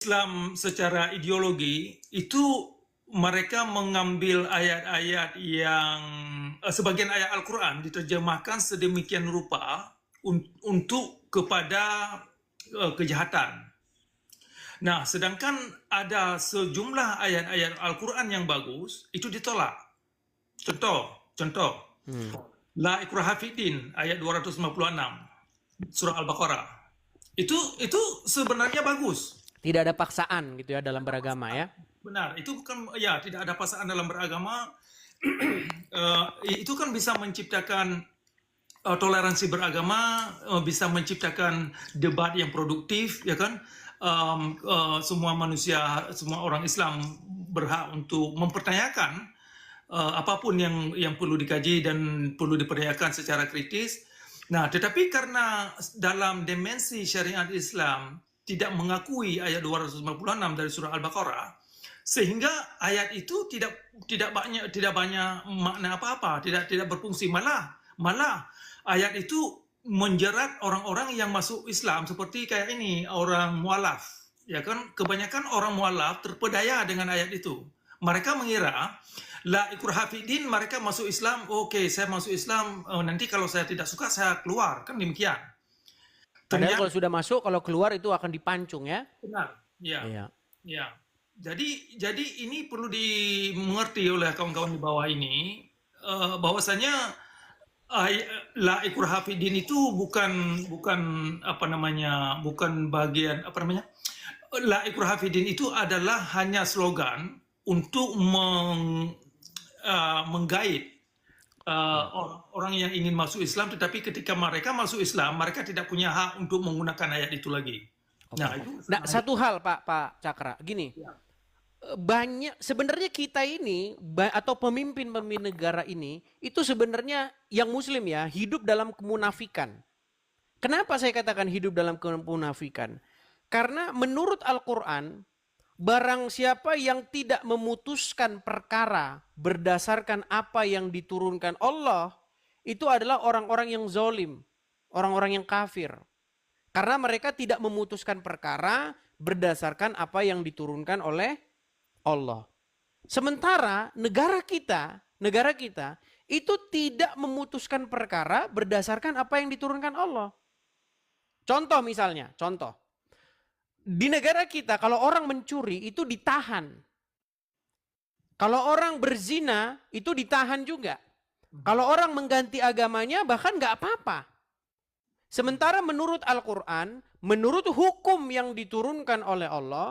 Islam secara ideologi itu mereka mengambil ayat-ayat yang sebagian ayat Al-Quran diterjemahkan sedemikian rupa untuk kepada kejahatan. Nah, sedangkan ada sejumlah ayat-ayat Al-Quran yang bagus itu ditolak. Contoh, La ikraha fiddin ayat 256 surah Al-Baqarah. Itu sebenarnya bagus. Tidak ada paksaan gitu ya dalam beragama ya. Benar, itu bukan ya tidak ada paksaan dalam beragama. Itu kan bisa menciptakan toleransi beragama, bisa menciptakan debat yang produktif, ya kan? Semua manusia, semua orang Islam berhak untuk mempertanyakan apapun yang perlu dikaji dan perlu dipertanyakan secara kritis. Nah, tetapi karena dalam dimensi syariat Islam tidak mengakui ayat 256 dari surah Al-Baqarah, sehingga ayat itu tidak banyak makna apa-apa, tidak berfungsi, malah ayat itu menjerat orang-orang yang masuk Islam seperti kayak ini orang mualaf, ya kan? Kebanyakan orang mualaf terpedaya dengan ayat itu. Mereka mengira la ikraha fiddin, mereka masuk Islam, oke, saya masuk Islam, nanti kalau saya tidak suka saya keluar, kan demikian. Padahal kalau sudah masuk, kalau keluar itu akan dipancung ya. Benar, ya. Iya. Ya. Jadi ini perlu dimengerti oleh kawan-kawan di bawah ini, bahwasanya la ikraha fiddin itu bukan bagian la ikraha fiddin itu adalah hanya slogan untuk menggait orang yang ingin masuk Islam, tetapi ketika mereka masuk Islam, mereka tidak punya hak untuk menggunakan ayat itu lagi. Nah, satu hal Pak Cakra, gini. Ya. Banyak sebenarnya kita ini atau pemimpin-pemimpin negara ini itu sebenarnya yang muslim ya, hidup dalam kemunafikan. Kenapa saya katakan hidup dalam kemunafikan? Karena menurut Al-Qur'an, barang siapa yang tidak memutuskan perkara berdasarkan apa yang diturunkan Allah, itu adalah orang-orang yang zalim, orang-orang yang kafir. Karena mereka tidak memutuskan perkara berdasarkan apa yang diturunkan oleh Allah. Sementara negara kita itu tidak memutuskan perkara berdasarkan apa yang diturunkan Allah. Contoh misalnya, di negara kita kalau orang mencuri itu ditahan. Kalau orang berzina itu ditahan juga. Kalau orang mengganti agamanya bahkan nggak apa-apa. Sementara menurut Al-Quran, menurut hukum yang diturunkan oleh Allah,